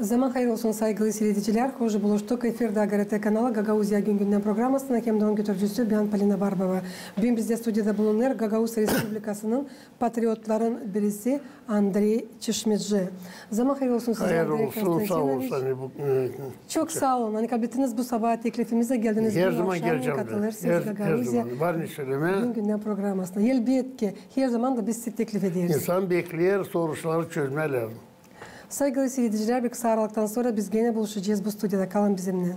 Zaman hayır olsun saygılı seyirciler. Hoş buluştuk. Efirde GRT kanalı Gagauzya Günden programmasına hem de onun götürücüsü ben Polina Barbova. Bugün bizde stüdyoda bulunur Gagauz Respublikası'nın patriotların birisi Andrei Çeşmetci. Zaman hayır olsun size. Hayır olsun, sağ olsun. Çok sağ olun. Hani kabulettiniz bu sabah teklifimize geldiniz. Her zaman geleceğim. Her zaman. Var ne söyleme? Günden programmasına. Elbette ki her zaman da biz sizi teklif ederiz. İnsan bekler, soruları çözme lazım. Saygılı seyirciler, bir kısa aralıktan sonra biz gene buluşacağız bu stüdyoda. Kalın bizimle.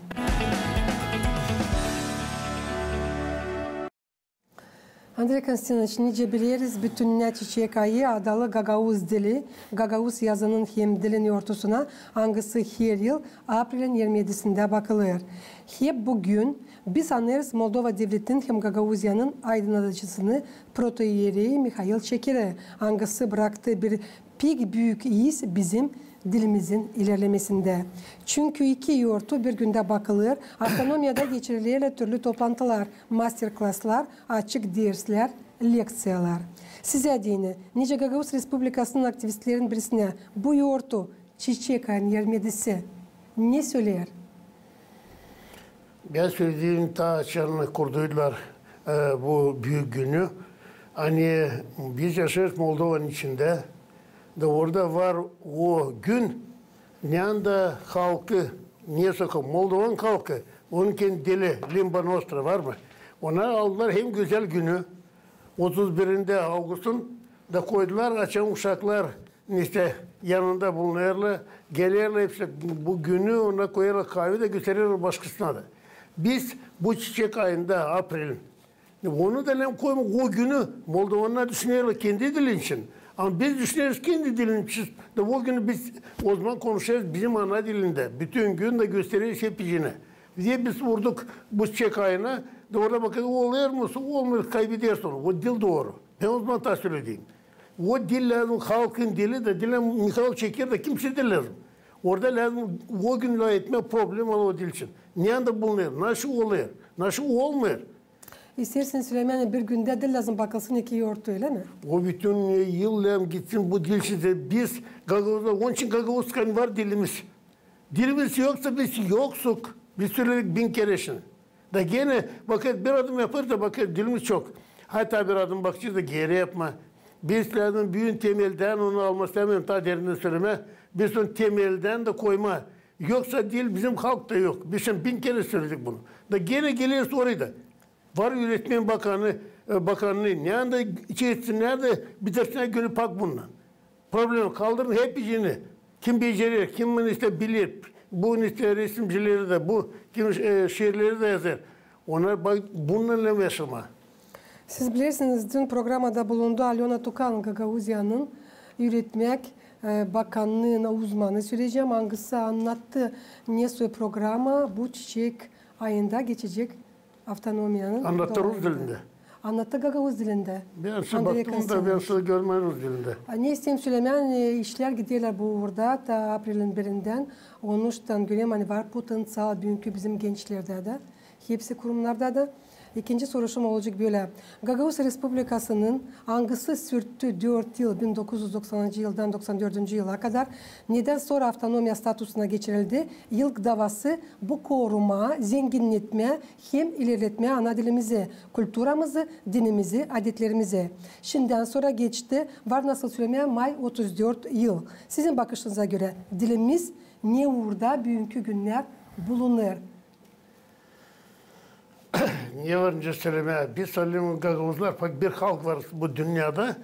Andrei Konstantinovich, nice biliriz bütününe çiçek ayı adalı Gagauz dili, Gagauz yazının hem dilin ortasına hangisi her yıl April'in 27'sinde bakılır. Hep bugün biz anlarız Moldova Devleti'nin hem Gagauzya'nın aydınlatıcısını Protoiyereyi Mikhail Çekir'e hangisi bıraktığı bir pek büyük iz bizim dilimizin ilerlemesinde. Çünkü iki yortu bir günde bakılır, autonomiyada geçirilen türlü toplantılar, masterclasslar, açık dersler, leksiyalar. Size dini, nice Gagauz Respublikası'nın aktivistlerin birisine bu yortu çiçek ayın 27'si ne söyler? Ben söylediğim ta açarını kurduydular bu büyük günü. Hani biz yaşarız Moldova'nın içinde. Da orada var o gün Nyanda halkı, niye sakın Moldovan halkı, onun kendi dili Limba Nostra var mı? Ona aldılar hem güzel günü 31'inde Ağustos'un da koydular açan uşaklar işte yanında bulunurlar, gelirler hepsi bu günü ona koyarlar kahve de gösterirler başkasına da. Biz bu çiçek ayında April'in onu da koymak o günü Moldovanlar düşünüyorlar kendi dilin için. Ama biz düşünüyoruz kendi dilini. O günü biz o zaman konuşuyoruz bizim ana dilinde. Bütün gün de gösteriyoruz hep içine. Diye biz vurduk bu çiçek ayına. Da orada bakın oluyor mu? Olmuyor, kaybediyorsun onu. O dil doğru. Ben o zaman da söyleyeyim. O dil lazım, halkın dili de dile Mikhail Çekir de kimse dil lazım. Orada lazım o gün etme problem var o dil için. Niye de bulunuyor? Nasıl oluyor? Nasıl olmuyor? İstersen Süleyman'a bir günde dil lazım bakılsın iki yortu öyle mi? O bütün yıl gitsin bu dil size. Biz Gagauz'da, onun için Gagauz'kan var dilimiz. Dilimiz yoksa biz yoksuk. Biz söyledik 1000 kere şimdi. Da gene bakın bir adım yapar da bakın dilimiz çok. Hatta bir adım bakacağız da geri yapma. Biz lazım büyün temelden onu alması demem ta derinden söyleme. Biz onu temelden de koyma. Yoksa dil bizim halkta yok. Biz şimdi 1000 kere söyledik bunu. Da gene geliyoruz orayı da. Var Üretmen Bakanlığı nerede içerisinde nerede bitirsine günü pak bununla. Problem kaldırın hep işini. Kim becerir, kim işte bilir. Bu işte resimcileri de bu kim şiirleri de yazar. Ona bak bununla yaşama. Siz bilirsiniz dün programda bulundu Alyona Tukan Gagauzya'nın Üretmek Bakanlığı'na uzmanı söyleyeceğim. Hangisi anlattı NESO programı bu çiçek ayında geçecek. Avtonomiyanın anlattı Rus dilinde. Anlattı Gagauz dilinde. Ben size baktım da ben size görmem Rus dilinde. Ne isteyeyim Süleyman işler gidiyorlar bu uğurda ta April'in birinden. Onuştan göreyim hani var potansiyel büyük bizim gençlerde de. Hepsi kurumlarda da. İkinci soruşum olacak böyle. Gagauz Respublikası'nın hangisi sürttü 4 yıl 1990. yıldan 94. yıla kadar neden sonra avtonomiya statüsüne geçirildi? İlk davası bu koruma, zenginletme hem ilerletme ana dilimizi, kültürümüzü, dinimizi, adetlerimizi. Şimdiden sonra geçti. Var nasıl söylemeye May 34 yıl. Sizin bakışınıza göre dilimiz ne uğurda büyük günler bulunur? Niye varınca söyleme? Biz söyleyeyim Gagauzlar bir halk var bu dünyada.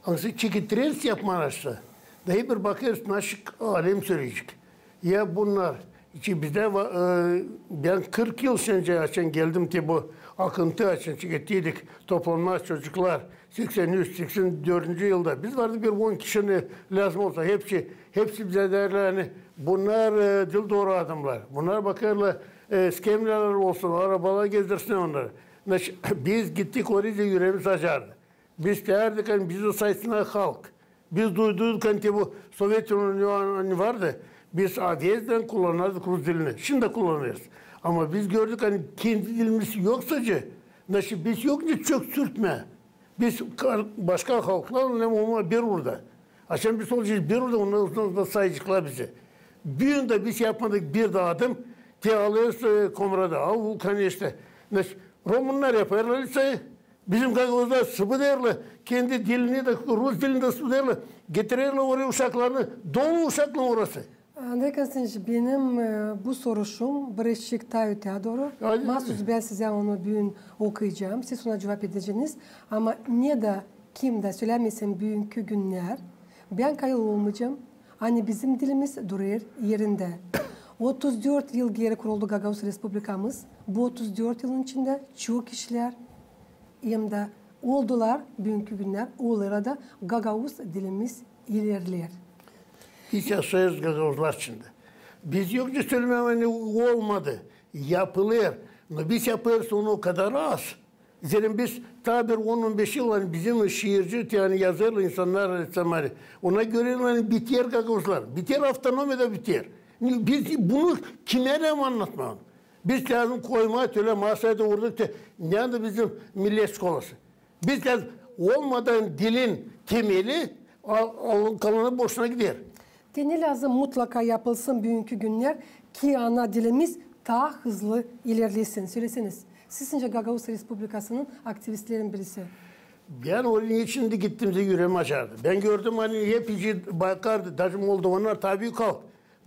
Ansı çekitrens yapmanaştı. Dahi bir bakıyoruz naşık alem söyleyecek. Ya bunlar içi bizde ben 40 yıl önce açan geldim ki bu akıntı açın çıkıttıydık toplanmaz çocuklar 83-84. yılda biz vardı bir 10 kişinin lazım olsa hepsi bize derler hani bunlar dil doğru adamlar. Bunlar bakarlar skemleler olsun, arabalar gezdirsin onları. Biz gittik oraya yüreğimiz açardı. Biz derdik hani bizi sayısına halk. Biz duyduk hani bu Sovyet Unionu vardı. Biz adiyezden kullanırdık Rus dilini. Şimdi de kullanıyoruz. Ama biz gördük hani kendi dilimiz yoksacı. Biz yoksa çok sürtme. Biz başka halklarla bir orada. Açan biz olacağız bir orada ondan sonra sayıcıklar bizi. Büyüğünde biz yapmadık bir de adım. Te alıyoruz Komra'da, al vulkanı işte. Romanlar yaparlar ise bizim Gagavuzlar sıvı derler. Kendi dilini de Rus dilinde sıvı derler. Getirirler oraya uşaklarını. Doğu uşaklı orası. Andrei Konstantinovич, benim bu soruşum Brezçik'ta öteye doğru. Mahsus ben size onu bugün okuyacağım. Siz ona cevap edeceksiniz. Ama ne de kim de söylemesin bugünkü günler. Ben kayıl olmayacağım. Hani bizim dilimiz durur yerinde. 34 yıl geri kuruldu Gagavuz Respublikamız. Bu 34 yılın içinde çok kişiler hem de oldular bugünkü günler. Onlara da Gagavuz dilimiz ilerler. Hiç yaşayız Gagavuzlar şimdi. Biz yokça söylemem olmadı. Yapılır. Biz yaparız onu o kadar az. Zerim biz tabir 10-15 yıl hani bizim şiirci yani yazarlı insanlar ressamları. Ona göre hani biter Gagavuzlar. Biter avtonomide biter. Biz bunu kime ne anlatmam? Biz lazım koyma öyle masada vurduk da nerede bizim millet skolası? Biz lazım olmadan dilin temeli kalanı boşuna gider. Ne lazım mutlaka yapılsın bugünkü günler ki ana dilimiz daha hızlı ilerlesin. Söyleseniz. Sizce Gagavuz Respublikası'nın aktivistlerin birisi. Ben oraya içinde gittiğimde yüreğim açardı. Ben gördüm hani hep içi bakardı. Daha Moldovanlar tabii kalk.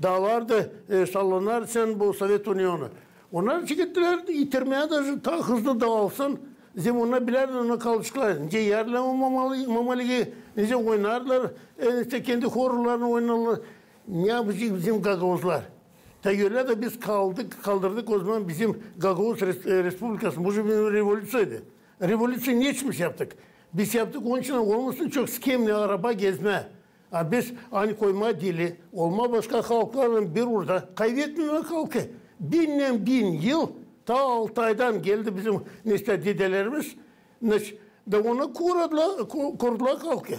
Dağlardı sallanır sen bu Sovyet Unyonu. Onlar çıkıttılar itirmeye de daha hızlı dağılsın. Bizim ona bilerler ona kalıştılar. Nice yerle mamalı nice oynarlar. İşte kendi horlarını oynarlar. Ne yapacak bizim Gagavuzlar? Öyle de biz kaldırdık o zaman bizim Gagavuz Respublikası. Bu bir revolüsyondu. Revolüsyon niçin yaptık? Biz yaptık onun için olmasın çok skemli araba gezme. Biz hani koyma dili, olma başka halkların bir orada kaybetmiyor halkı. Bin yıl ta 6 aydan geldi bizim işte dedelerimiz. De onu kurdular halkı.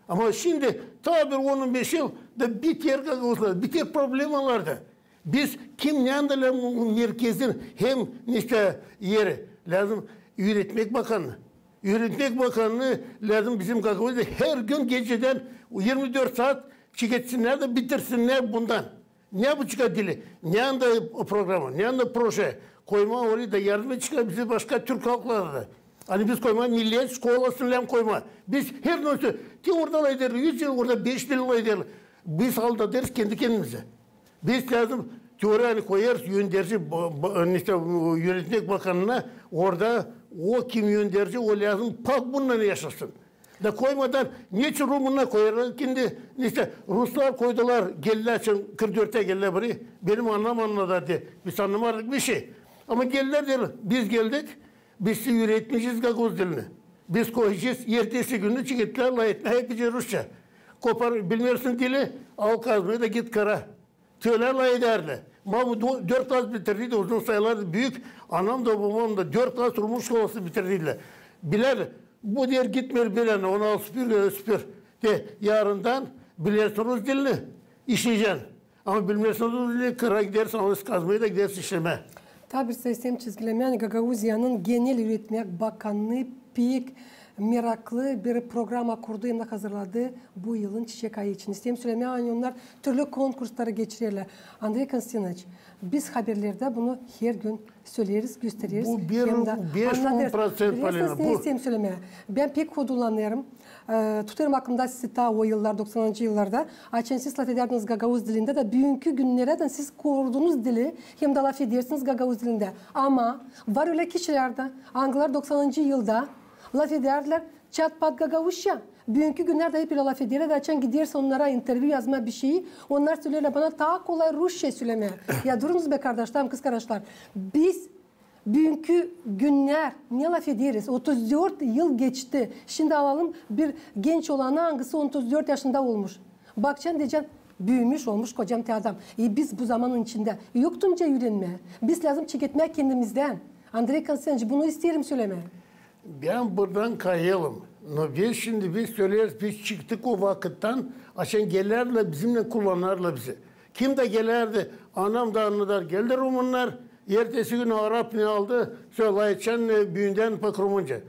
Ama şimdi ta bir 15 yıl da biter Gagavuzlar, biter problemlerdi. Biz kim neanderler merkezin hem işte yeri lazım Üretmek Bakanlığı. Üretmek Bakanlığı lazım bizim Gagavuz'da her gün geceden 24 saat çıkartsınlar da bitirsinler bundan. Ne bu çıkar dili? Ne anda programı, ne anda proje. Koyma oraya da yardım çıkar bizi başka Türk halkları da. Hani biz koyma milliyet skolasınlar koyma. Biz her neyse ki orada eder 100 yıl orada 5 yıl eder. Biz halda deriz kendi kendimize. Biz lazım teori hani koyarız yönderici işte Yönetmek Bakanı'na orada o kim yönderici o lazım pak bununla yaşasın. Da koymadan niçin Rum'una koyarlar? Şimdi işte Ruslar koydular geldiler için 44'te geldiler buraya. Benim anlamadılar diye. Biz anlamadık bir şey. Ama geldiler diyorlar. Biz geldik. Biz üretmişiz Gagavuz dilini. Biz koyacağız. Ertesi günü çıkıtlar la etme. Hepsi Rusça. Kopar bilmiyorsun dili. Al kazmayı da git kara. Tüylerle ederler. Ma bu 4 klas bitirdi de uzun sayılar büyük. Anam da babam da 4 klas Rum şkolası bitirdiler. Biler bu diğer gitmiyor bilen onu al süpür. De yarından bilirsin Rus dilini işleyeceksin. Ama bilmiyorsun Rus dilini kıra gidersin onu kazmayı da gidersin işleme. Tabi sistem çizgileme yani Gagavuzya'nın Genel Üretmek Bakanlığı pek meraklı bir program kurdu hem de hazırladı bu yılın çiçek ayı için. İsteyim söylemeye yani onlar türlü konkursları geçirirler. Andrei Konstantinovich, biz haberlerde bunu her gün söyleriz, gösteririz. Bu 5-10% falan. Ne isteyim söylemeye? Ben pek kullanıyorum. Tutarım aklımda sizi ta o yıllar, 90'lı yıllarda. Açın siz laf ederdiniz Gagavuz dilinde de bugünkü günlere de siz kurduğunuz dili hem de laf edersiniz Gagavuz dilinde. Ama var öyle kişilerde, Anglılar 90'lı yılda laf ederler, çat pat Gagavuzca. Bugünkü günlerde hep laf ederler. Açan giderse onlara interview yazma bir şeyi. Onlar söylerler bana daha kolay Rusça söylemeye. Ya durunuz be kardeşlerim, kız kardeşler. Biz bugünkü günler niye laf ederiz? 34 yıl geçti. Şimdi alalım bir genç olanı hangisi 34 yaşında olmuş. Bakacaksın diyeceksin büyümüş olmuş kocam adam. Biz bu zamanın içinde yoktunca yürünme. Biz lazım çeketmek kendimizden. Andrei Konstantinovich bunu isterim söylemeye. Ben buradan kayalım. Biz söyleriz, biz çıktık o vakitten. Açan gelirler bizimle kullanırlar bizi. Kim de gelirdi? Anam da anladar. Geldi Rumunlar. Ertesi gün Arap ne aldı? Söyleyen büyünden pak Rumunca.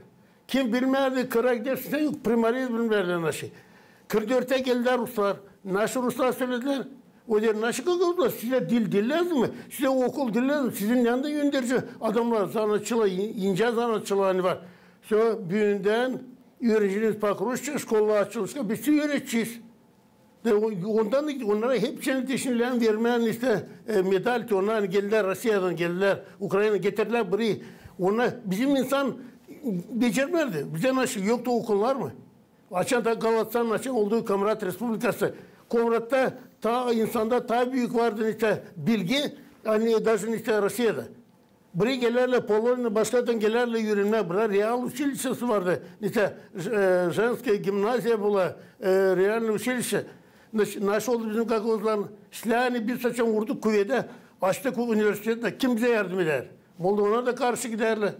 Kim bilmerdi? Kıra gidersin yok. Primariyiz bilmerler naşı. 44'te geldiler Ruslar. Naşı Ruslar söylediler. O der nasıl Gagavuzlar? Size dil dillez mi? Size okul dillez mi? Sizin yanında gönderici adamlar, sanatçılar, ince sanatçılar var. Sonra büyüğünden öğrenciniz Pakruşça, şkolla açılışta biz öğreteceğiz. Ondan onlara hepsini düşünülen vermeyen işte medal ki onlar geldiler, Rusya'dan geldiler, Ukrayna getirdiler burayı. Onlar bizim insan becermedi. Bize nasıl yoktu okullar mı? Açan da Galatasaray'ın açan olduğu Komrat Respublikası. Komrat'ta ta insanda ta büyük vardı işte bilgi, hani daha işte Rusya'da. Buraya gelirler, Polonya başkadan gelirler yürümler. Burada Real Училищesi vardı. İşte женская gimnaziya bula, Real Училище. Nasıl oldu bizim Gagavuzların? Silahını bir saçan vurduk kuvvete, açtık o üniversitede. Kim bize yardım eder? Moldova'na da karşı giderler.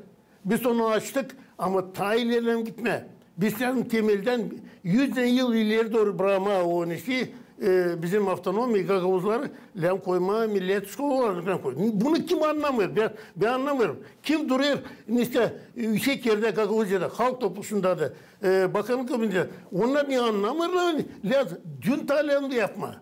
Biz onu açtık ama ta ileriden gitme. Bizlerin temelden 100 yıl ileri doğru bırakma o nesi bizim avtonomi Gagavuzları lem koyma millet şkolalarına koy. Bunu kim anlamıyor? Ben anlamıyorum. Kim duruyor işte şekerde Gagavuzya'da halk topluluğunda da bakanlık kabininde. Onlar niye anlamıyorlar? Lazım. Dün talemde yapma.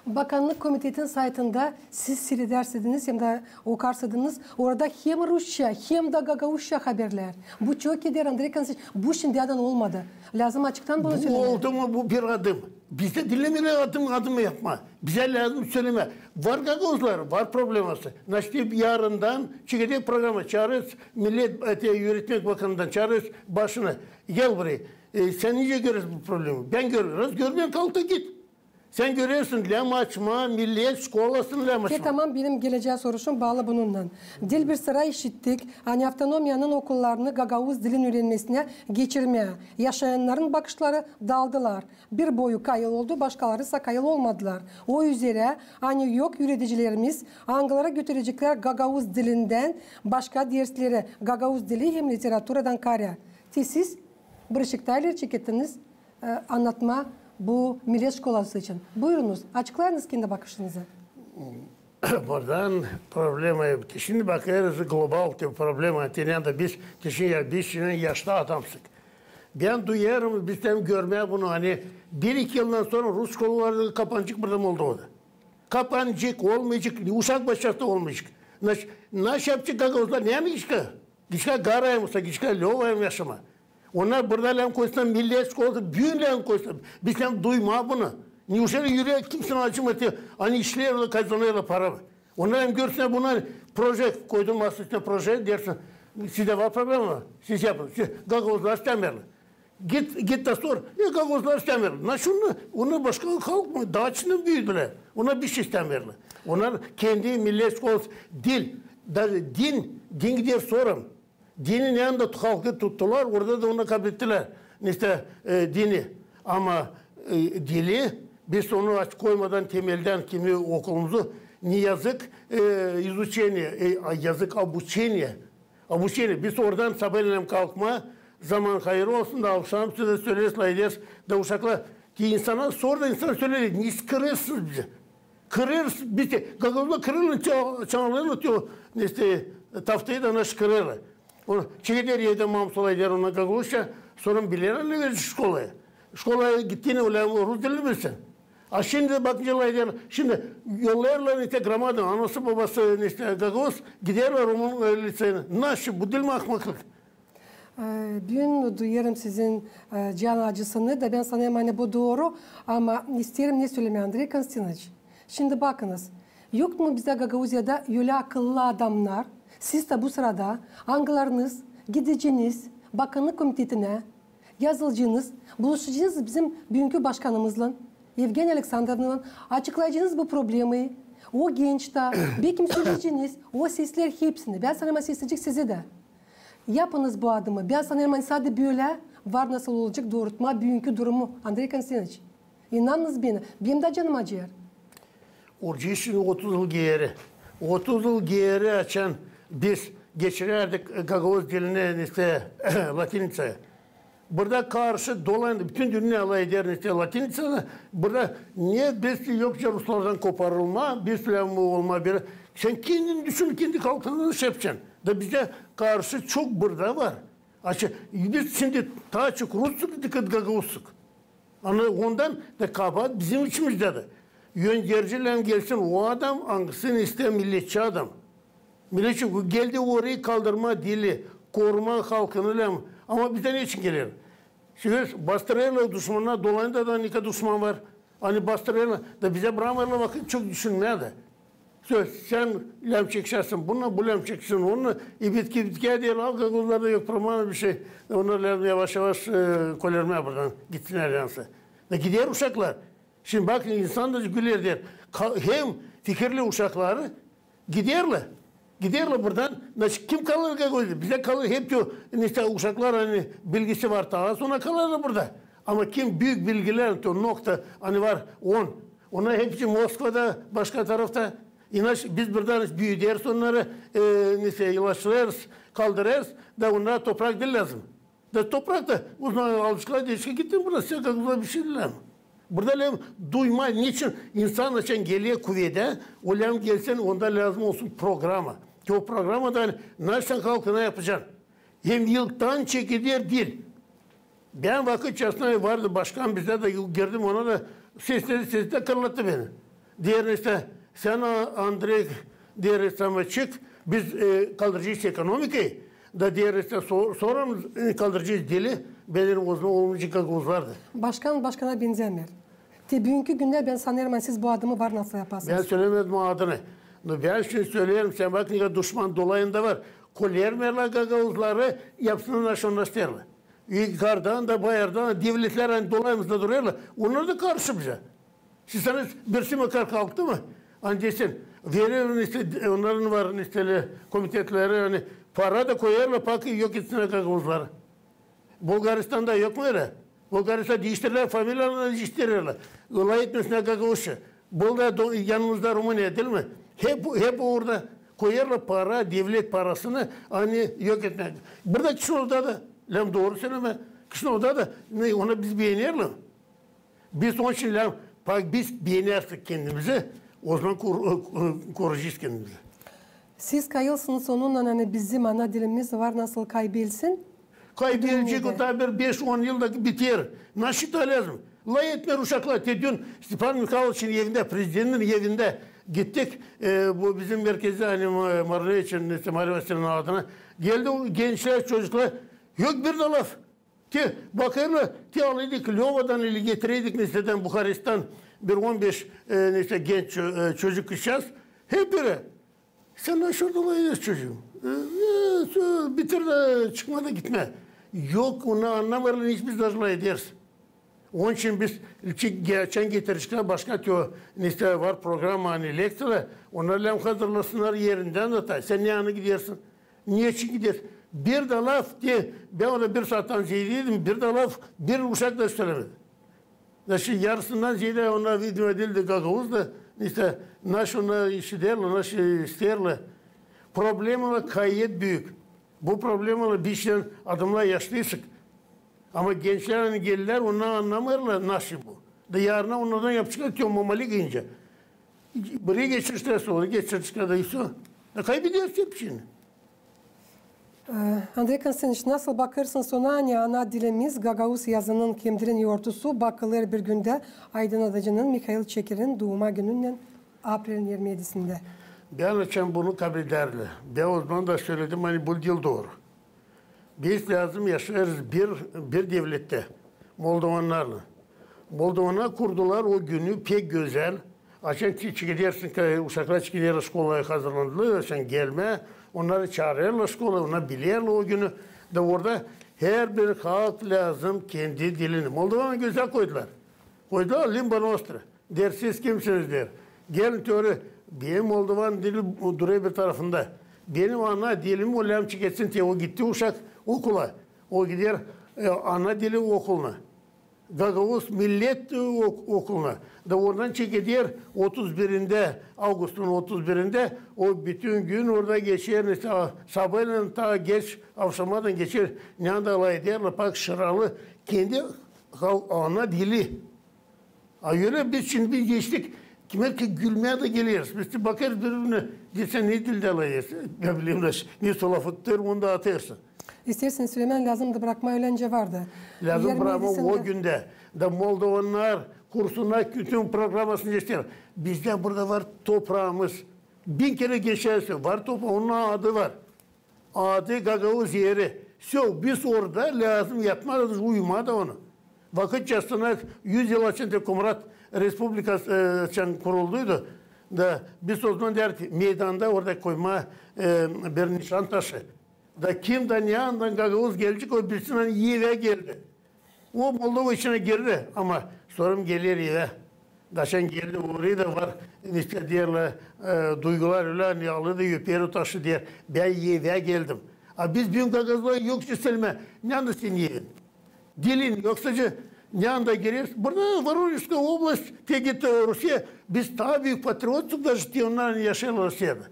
Bakanlık Komitetin saytında siz seyrederseniz hem de okarsanız orada hem Rusça hem de Gagavuzca haberler. Bu çok eder Andrei Konstantinovich. Bu şimdiden olmadı. Lazım açıktan bunu söylemek. Bu oldu mu bu bir adım. Bizde dinlemene adım yapma. Bize lazım söyleme. Var Gagavuzlar, var probleması. Nasıl yarından çıkacak programı çağırırız. Millet Yönetmek Bakanı'ndan çağırırız başına. Gel buraya. Sen nice görürsün bu problemi? Ben görüyorum. Görmeyen kalktı git. Sen görüyorsun lem açma, milliyet şkolasını lem açma. Tamam benim geleceğe soruşum bağlı bununla. Dil bir sıra işittik. Hani avtonomiyanın okullarını Gagavuz dilin öğrenmesine geçirmeye. Yaşayanların bakışları daldılar. Bir boyu kayıl oldu, başkaları ise kayıl olmadılar. O üzere hani yok yöneticilerimiz Anglara götürecekler Gagavuz dilinden başka derslere. Gagavuz dili hem literaturadan kare. Siz Bırışıktaylar çekettiniz anlatma bu millet şkolası için. Buyurunuz, açıklayınız kendi bakışınızı. Buradan problema yok. Şimdi bakıyoruz global problema. Tenende biz şimdi yaşlı adamsın. Ben duyarım, bizden görmeye bunu hani 1-2 yıldan sonra Rus şkolları kapanacak burada Moldova'da. Kapanacak, olmayacak, uşak başarısı olmayacak. Nasıl yapacak Gagavuzlar? Ne mi işe? Gişka Garaya'mısa, Gişka Lyova'ya yaşama. Onlar burada lan koysan milliyet şkolası, büyün lan koysan. Biz lan duyma bunu. Neuşeli yürüye kimsenin acımatı. Hani işliyorlar, kazanıyorlar para. Onlar hem görsünler buna proje koydun masasına proje dersin. Sizde var problem mi? Siz yapın. Gagavuzlar istemiyorlar. Git de sor. Gagavuzlar istemiyorlar. Nasıl onu başka halk mı? Daha içinden büyüdüler. Ona bir şey istemiyorlar. Onlar kendi millet şkolası, din gider sorun. Dinin yanında halkı tuttular, orada da onu kabul ettiler. İşte dini. Ama dili, biz onu aç koymadan temelden kimi okulumuzu, ne yazık изучение, yazık обучение. Biz oradan sabahleyin kalkma, zaman hayır olsun da akşam size söyleriz, da uşaklar ki insana sor da insana söyler, niye kırıyorsunuz bizi? Kırıyoruz bizi. Gagavuzlar kırılın, çanalarını atıyor, işte taftayı da nasıl kırıyorlar. Çekeder yerde mamsola eder ona Gagavuzca, sonra bilirler verir şkolaya. Şkolaya gittiğini öyle Rus dili bilsin. Şimdi bakıcılar eder, şimdi yollarlar işte gramadan, anası babası işte Gagavuz, giderler onun liseyine. Nasıl, bu dil mi akmaklık? Bugün duyarım sizin can acısını da ben sanıyorum hani bu doğru ama isterim ne söylemeye Andrei Konstantinovich. Şimdi bakınız, yok mu bize Gagavuzya'da öyle akıllı adamlar? Siz de bu sırada angalarınız, gideceğiniz bakanlık komitetine yazılacağınız, buluşacağınız bizim bugünkü başkanımızla, Evgeniy Aleksandrovna'la açıklayacağınız bu problemi. O gençte bir kim söyleyeceğiniz, o sesler hepsini. Ben sanırım sesleyecek size de. Yapınız bu adımı. Ben sanırım sadece böyle var nasıl olacak doğrultma bugünkü durumu. Andrei Konstantinovich, inanınız bana, benim de canım acıyor. Orada şimdi 30 yıl geri. 30 yıl geri açan biz geçirerdik Gagavuz diline işte Latinica'ya. Burada karşı dolayında bütün dünya alay eder işte Latinica'da. Burada niye biz yoksa Ruslardan koparılma, biz falan olma bir. Sen kendini düşün, kendi kalkınını şey yapacaksın. Da bize karşı çok burada var. Biz şimdi daha çok Rus'luk dikkat Gagavuz'luk. Ondan da kabahat bizim içimizde de. Yöncerciler gelsin. O adam hangisini ister milliyetçi adam. Milliyetçi geldi orayı kaldırma dili, koruma halkını. Ama bize ne için geliyor? Şimdi bastırıyorlar düşmanlar. Dolayında da ne kadar düşman var. Hani bastırıyorlar. Da bize bırakmıyorlar vakit çok düşünmeye de. Sen lem çekeceksin, bununla bu lem çekeceksin, onunla bitki diye algılarda yok, problem bir şey. Onlar yavaş yavaş kolermeye buradan gitsinler yansı. Gider uşaklar. Şimdi bakın insan da güler der. Hem fikirli uşakları giderler. Giderler buradan. Kim kalır ki? Bize kalır. Hep diyor işte uşaklar hani bilgisi var daha sonra kalırlar burada. Ama kim büyük bilgiler nokta hani var 10. Onlar hepsi Moskova'da başka tarafta. İnaç biz buradan büyüderiz onları ilaçlarız, kaldırırız da onlara toprak değil lazım. Da toprak da uzman alışkılar değişik gittim burası sıkıntı bir şey değil. Burada duyma niçin insan için geliyor kuvvete o gelsen onda lazım olsun programa. Ki o programa da nasıl halkına yapacaksın. Hem yıldan çekilir dil. Ben vakit içerisinde vardı başkan bize de girdim ona da sesleri kırlattı beni. Diğerine işte sen Andrei diğer sana çık biz kaldıracağız ekonomikayı da diğer işte sonra kaldıracağız dili benim uzman olmayacak kakuz vardı. Başkana benzemiyor. Bugünkü günler ben sanırım siz bu adımı var nasıl yaparsınız? Ben söylemedim o adını. Ben şimdi söyleyeyim sen bak ne kadar düşman dolayında var. Kolyermerler kakuzları yapsınlar nasyonlaştırırlar. Yukarıdan da bayardan da devletler hani dolayımızda duruyorlar. Onlar da karşı bize. Siz sana birisi mi kalktı mı? Hani desin, veriyor işte, onların var işte komitetleri hani para da koyarlar, pakı yok etsinler kakavuzları. Bulgaristan'da yok mu öyle? Bulgaristan değiştirirler, familyalarını değiştirirler. Olay etmesine kakavuzçu. Burada yanımızda Rumanya değil mi? Hep orada koyarlar para, devlet parasını hani yok etmek. Burada Kışınov'da da, lan doğru söyleme, Kışınov'da da ona biz beğeniyorlar. Biz onun için biz beğenirsek kendimizi. O zaman koruyacağız kendimizi. Siz kayılsınız onunla hani bizim ana dilimiz var nasıl kaybetsin? Kaybedecek o tabi 5-10 yılda biter. Nasıl da lazım. Lay etmer uşaklar. Dün Stepan Mikhailovic'in evinde, prezidentin evinde gittik. Bu bizim merkezde hani Marley için, Marley'nin adına. Geldi o gençler, çocuklar. Yok bir de laf. Bakarlar, alıyorduk, Lyova'dan ili getireydik nesneden Bukares'ten bir 15 genç çocuk kışacağız. Hep biri. Sen nasıl dolayıyorsun çocuğum? Bitir de çıkma da gitme. Yok onu anlamadan hiçbir zarla ederiz. Onun için biz geçen getirişler başka var program hani lektörler. Onlarla hazırlasınlar yerinden de. Sen ne yana gidiyorsun? Niye gidiyorsun? Bir de laf diye ben ona bir saatten ziyadeydim. Bir de laf bir uşak da söylemedi. Şimdi yarısından ziyade ona video edildi gagavuz da işte nasıl ona işi derler, nasıl isterler. Problemle kayıt büyük. Bu problemle bir şeyden adımlar yaşlıysak. Ama gençler hani gelirler onu anlamıyorlar nasıl bu. Da yarına onlardan yapacaklar ki o mamalı giyince. Buraya geçirişler sonra geçirişler de işte. Kaybediyoruz hep şimdi. Andrei Konstantinovich nasıl bakarsınız ona hani ana dilimiz Gagavuz yazının kemdirin yortusu bakılır bir günde Aydın Adacı'nın Mikhail Çekir'in doğuma gününden April'in 27'sinde. Ben için bunu kabul ederler. Ben o zaman da söyledim hani bu yıl doğru. Biz lazım yaşarız bir devlette Moldovanlarla. Moldovanlar kurdular o günü pek güzel. Açın gidersin ki uşaklar gider skolaya hazırlandılar. Sen gelme. Onları çağırırlar skola, onlar bilirler o günü. Da orada her bir halk lazım kendi dilini. Moldovan'a güzel koydular. Koydular limba nostra. Der siz kimsiniz der. Gelin töre. Benim Moldovan dili duruyor bir tarafında. Benim ana dilim o lemçik etsin diye o gitti uşak okula. O gider ana dili okuluna. Gagavuz Millet Okulu'na. Da oradan çekilir 31'inde, Ağustos'un 31'inde o bütün gün orada geçer. Sabahleyin ta geç, akşamadan geçer. Ne anda ederler, bak şıralı kendi ana dili. Öyle biz şimdi geçtik. Kime ki gülmeye de geliyoruz. Biz bakarız birbirine. Desen ne dilde alayırsın? Ne bileyim de ne solafıttır onu da atarsın. İsterseniz söylemen lazım da bırakma eğlence vardı. Lazım bırakma o günde. Da Moldovanlar kursuna bütün programmasını istiyor. Bizde burada var toprağımız. 1000 kere geçerse var toprağı, onun adı var. Adı Gagavuz yeri. Biz orada lazım yapmalıyız, uyumadı onu. Vakitçasına 100 yıl içinde Komrat Respublikası kurulduydu. Da biz o zaman derdik meydanda orada koyma bir nişan taşı. Da kimden yandan Gagavuz gelecek o birisinden yive geldi. O Moldova içine girdi ama sorum gelir yive. Daşan geldi orayı da var. İşte diğerler duygular öyle yağlı da yüperi taşı diye. Ben yive geldim. Biz bir Gagavuz'la yok çiselme. Ne anlasın yiyin? Dilin yoksa ne anda giriyoruz? Burada Воронежская область, TGT Rusya, biz daha büyük patriotluk da işte onların yaşayan Rusya'da.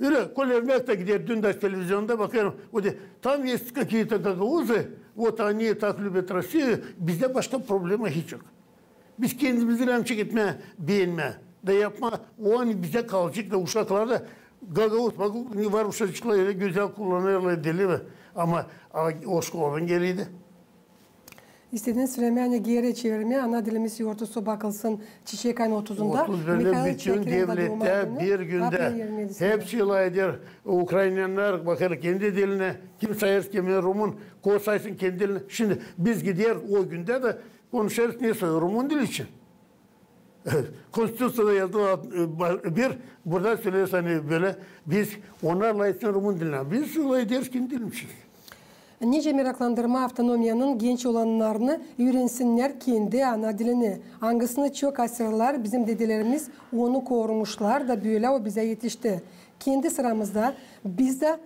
Öyle, Kolermek'te gider, dün de televizyonda bakıyorum, o de, tam есть какие-то гагаузы, вот они так любят Россию, bizde başka problemi hiç yok. Biz kendimizi lemçik etme, beğenme, da yapma, o an bize kalacak da uşaklar da Gagavuz, bak var uşakçıklar güzel kullanıyorlar deli mi? Ama o şkolun geliydi. İstediğiniz Süleyman'a geri çevirme, ana dilimiz yortusu bakılsın Çiçek ayın 30'unda. 30'unda bütün devlette bir günde hepsi eder. Ukraynalılar bakar kendi diline, kim sayar kimi Rumun, ko saysın kendi diline. Şimdi biz gider o günde de konuşuruz neyse Rumun dili için. Konstitüsyonda yazdığı bir, burada söylüyoruz hani böyle, biz onlarla etsin Rumun diline. Biz ederiz kendi dilimiz. Nice meraklandırma avtonomiyanın genç olanlarını öğrensinler kendi ana dilini. Hangisini çok asırlar bizim dedelerimiz onu korumuşlar da böyle o bize yetişti. Kendi sıramızda biz de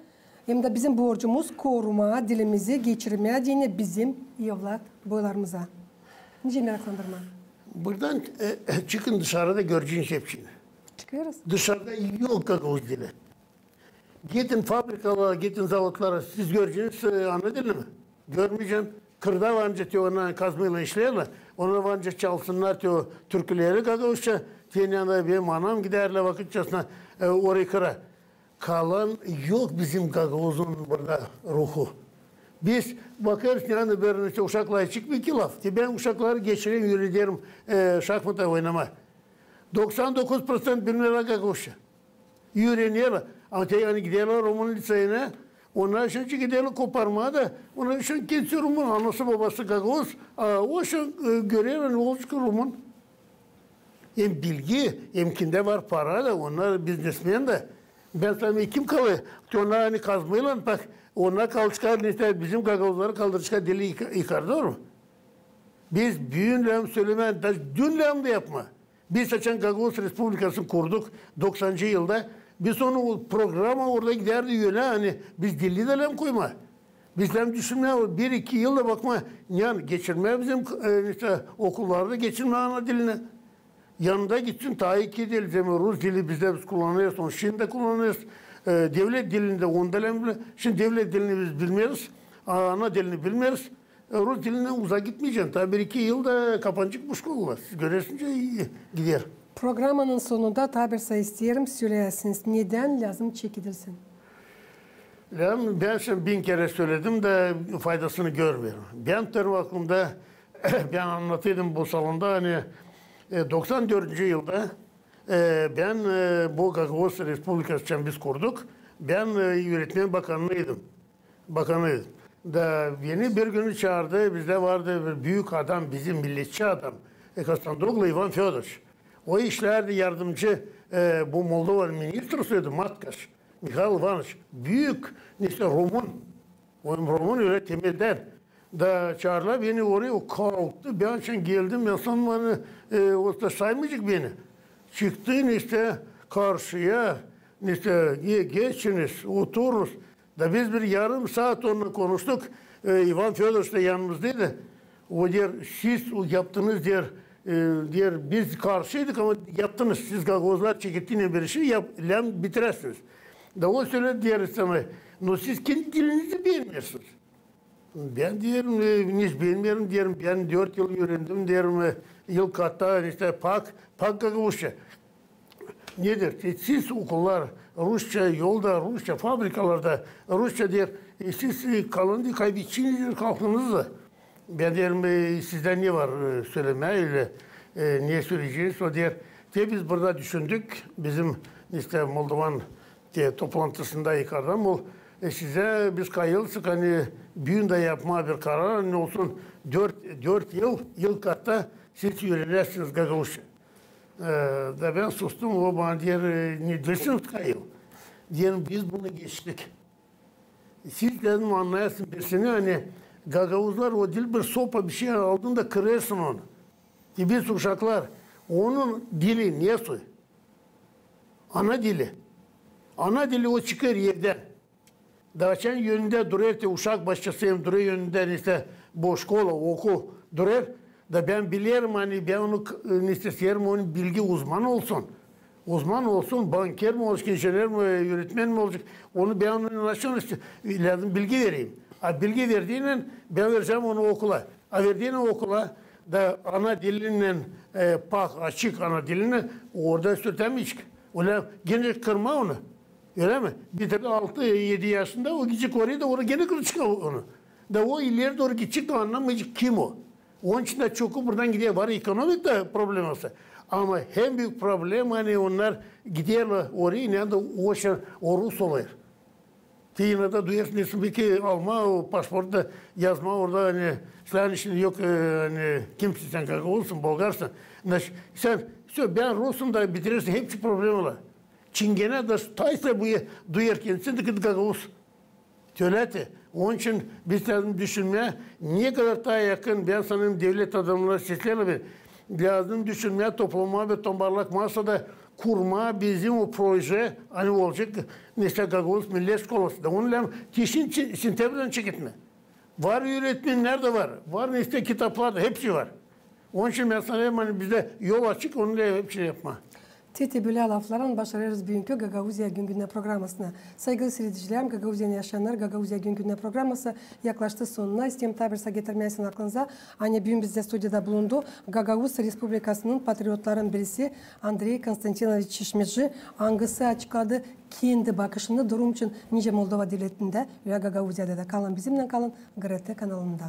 hem de bizim borcumuz koruma dilimizi geçirmeye yine bizim evlat boylarımıza. Nice meraklandırma. Buradan çıkın dışarıda göreceğiniz hepsini. Çıkıyoruz. Dışarıda yok Gagavuz dili. Gidin fabrikalara, gidin zavodlara, siz göreceğiniz ana dili mi? Görmeyeceğim. Kırda vanca diyor, ona kazmayla işlerler. Ona vanca çalsınlar diyor, türküleri Gagavuzça. Yanında benim anam giderler vakitçasına orayı kıra. Kalan yok bizim Gagavuz'un burada ruhu. Biz bakarız yani böyle uşaklar çıkmıyor ki laf. Ben uşakları geçireyim, yürüyelim şahmata oynama. 99% bilmiyorlar Gagavuzça. Yürüyorlar. Ama yani gidiyorlar Rum'un liseyine, onlar şimdi gidiyorlar koparmaya da, onlar şimdi kesiyor Rum'un, anası babası Gagavuz, o şimdi görüyor ne olacak Rum'un. Hem bilgi, hem kinde var para da, onlar biznesmen de. Ben sana kim kalıyor? Onlar hani kazmayla, bak, onlar kalçıkar, işte bizim Gagavuzları kaldırışka dili yıkar, doğru mu? Biz büyünlem söylemeyen, dünlem de yapma. Biz seçen Gagavuz Respublikası'nı kurduk 90. yılda. Biz onu programa orada giderdi yöne hani biz dilli de lem koyma. Bizden düşünme 1-2 yılda bakma yani geçirme bizim işte okullarda geçirme ana diline. Yanında gitsin ta 2 dil Rus dili bizde biz kullanıyoruz onu şimdi de kullanıyoruz. Devlet dilinde onda lem bile. Şimdi devlet dilini biz bilmiyoruz. Ana dilini bilmiyoruz. Rus dilinden uzak gitmeyeceksin. Ta 1-2 yılda kapanacak bu şkollar. Siz görüyorsunuz gider. Programının sonunda tabirse isterim söyleyesiniz. Neden lazım çekilirsin? Ben şimdi 1000 kere söyledim de faydasını görmüyorum. Ben aklımda ben anlatıyordum bu salonda hani 94. yılda ben bu Gagavuz Respublikası için biz kurduk. Ben Öğretmen Bakanlığıydım. Da beni bir gün çağırdı. Bizde vardı bir büyük adam, bizim milletçi adam. Kostandoglu Ivan Fyodorovich. O işlerde yardımcı bu Moldova ministrosuydu Matkaş. Mikhail Ivanoviç. Büyük işte Rumun. O Rumun öyle temelden. Da çağırlar beni oraya o kalktı. Ben şimdi geldim. Ben sanırım o da saymayacak beni. Çıktın işte karşıya. İşte geçiniz, otururuz. Da biz bir yarım saat onunla konuştuk. Ivan Fyodorovich da yanımızdaydı. O der siz o yaptınız der biz karşıydık ama yaptınız. Siz Gagavuzlar çekettiğine bir şey bitirersiniz. Da o söyledi diğer sana. No siz kendi dilinizi beğenmiyorsunuz. Ben diyorum hiç bilmiyorum diyorum. Ben 4 yıl öğrendim diyorum. Yıl katta işte pak Gagavuzça. Nedir? Siz okullar Rusça, yolda Rusça, fabrikalarda Rusça der. Siz kalın diye kaybedeceğiniz kalktınız da. Ben diyelim sizden ne var söylemeye öyle niye söyleyeceğiz? O diğer biz burada düşündük. Bizim işte Moldovan toplantısında yukarıdan size biz kayılsık hani büyünde yapma bir karar ne olsun 4 yıl katta siz yönetirsiniz Gagavuz. Da ben sustum o bana diğer ne dersiniz kayıl. Diyelim biz bunu geçtik. Siz dedim anlayarsın birisini hani Gagavuzlar o dil bir sopa bir şey aldığında kırıyorsun onu. Biz uşaklar onun dili niye soy? Ana dili. Ana dili o çıkar yerden. Daçan yönünde durar ki uşak başçısıyım duruyor yönünden işte bu şkola okul durar. Da ben biliyorum hani ben onu isterim onun bilgi uzmanı olsun. Uzman olsun, banker mi olacak, inşaatör mi, yönetmen mi olacak? Onu ben onun lazım bilgi vereyim. Bilgi verdiğiyle ben vereceğim onu okula. Verdiğine okula da ana dilinden açık ana diline orada sürtemeyecek. Öyle gene kırma onu. Öyle mi? Bir tabi 6-7 yaşında o gidecek oraya da oraya gene kıracak onu. Da o ileri doğru gidecek de anlamayacak kim o. Onun için de çok buradan gidiyor. Var ekonomik de problem olsa. Ama en büyük problem hani onlar gidiyorlar oraya ne de o Rus oluyor. Yine de duyarsın desin ki alma o pasportta yazma orada hani sen işin yok hani kimsin sen Gagavuzsun, Bulgarsın. Sen ben Rus'um da bitirirsin hepsi problem olur. Çingene de taysa bu duyar kendisi de Gagavuz. Söyledi. Onun için biz lazım düşünmeye niye kadar daha yakın ben sanırım devlet adamları seslenemem. Lazım düşünmeye toplama ve tombarlak masada kurma bizim o proje hani olacak mesela Gagavuz Millet Skolası da onunla kişinin sintebrden çekitme. Var öğretmen nerede var? Var işte kitaplarda hepsi var. Onun için ben sana hani bizde yol açık onunla hep şey yapma. Titi böyle lafların başarırız bugünkü Gagavuzya Gün Güne programmasına. Saygılı seyircilerim, Gagavuzya'nın yaşayanlar Gagavuzya Gün Güne programması yaklaştı sonuna. İsteyim tabirse getirmeyesin aklınıza. Hani bugün bizde stüdyoda bulundu. Gagavuz Respublikası'nın patriotların birisi Andrei Konstantinovich Çişmeci angısı açıkladı. Kendi bakışını durum için nice Moldova devletinde ve Gagavuzya'da da kalın bizimle kalın GRT kanalında.